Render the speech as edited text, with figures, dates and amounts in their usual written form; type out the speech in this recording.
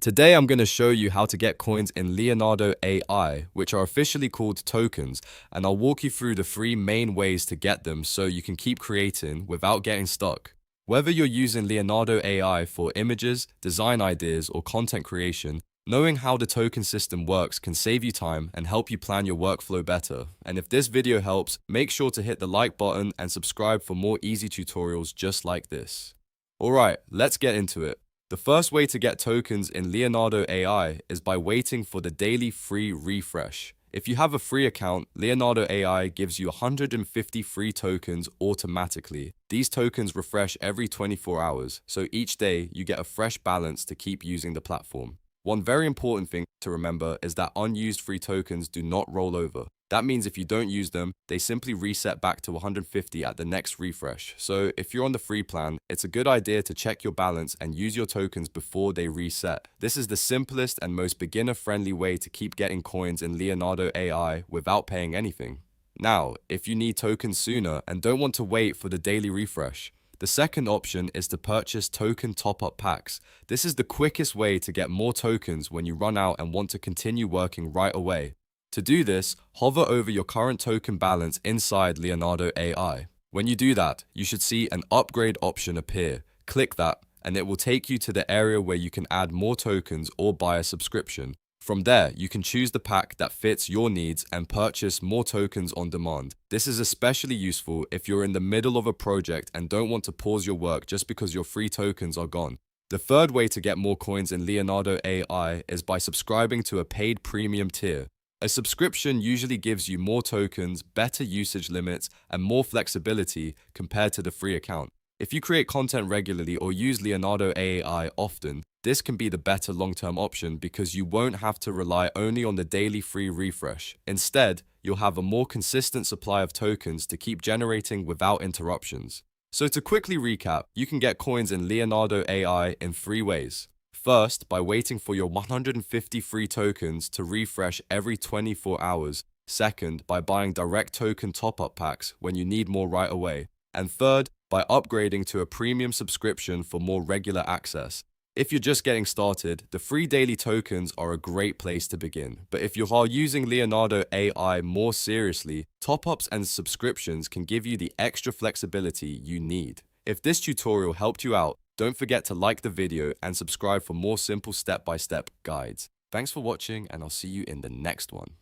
Today I'm going to show you how to get coins in Leonardo AI, which are officially called tokens, and I'll walk you through the three main ways to get them so you can keep creating without getting stuck. Whether you're using Leonardo AI for images, design ideas, or content creation, knowing how the token system works can save you time and help you plan your workflow better. And if this video helps, make sure to hit the like button and subscribe for more easy tutorials just like this. Alright, let's get into it. The first way to get tokens in Leonardo AI is by waiting for the daily free refresh. If you have a free account, Leonardo AI gives you 150 free tokens automatically. These tokens refresh every 24 hours, so each day you get a fresh balance to keep using the platform. One very important thing to remember is that unused free tokens do not roll over. That means if you don't use them, they simply reset back to 150 at the next refresh. So if you're on the free plan, it's a good idea to check your balance and use your tokens before they reset. This is the simplest and most beginner-friendly way to keep getting coins in Leonardo AI without paying anything. Now, if you need tokens sooner and don't want to wait for the daily refresh, the second option is to purchase token top-up packs. This is the quickest way to get more tokens when you run out and want to continue working right away. To do this, hover over your current token balance inside Leonardo AI. When you do that, you should see an upgrade option appear. Click that, and it will take you to the area where you can add more tokens or buy a subscription. From there, you can choose the pack that fits your needs and purchase more tokens on demand. This is especially useful if you're in the middle of a project and don't want to pause your work just because your free tokens are gone. The third way to get more coins in Leonardo AI is by subscribing to a paid premium tier. A subscription usually gives you more tokens, better usage limits, and more flexibility compared to the free account. If you create content regularly or use Leonardo AI often, this can be the better long-term option because you won't have to rely only on the daily free refresh. Instead, you'll have a more consistent supply of tokens to keep generating without interruptions. So to quickly recap, you can get coins in Leonardo AI in three ways. First, by waiting for your 150 free tokens to refresh every 24 hours. Second, by buying direct token top-up packs when you need more right away. And third, by upgrading to a premium subscription for more regular access. If you're just getting started, the free daily tokens are a great place to begin. But if you are using Leonardo AI more seriously, top-ups and subscriptions can give you the extra flexibility you need. If this tutorial helped you out, don't forget to like the video and subscribe for more simple step-by-step guides. Thanks for watching, and I'll see you in the next one.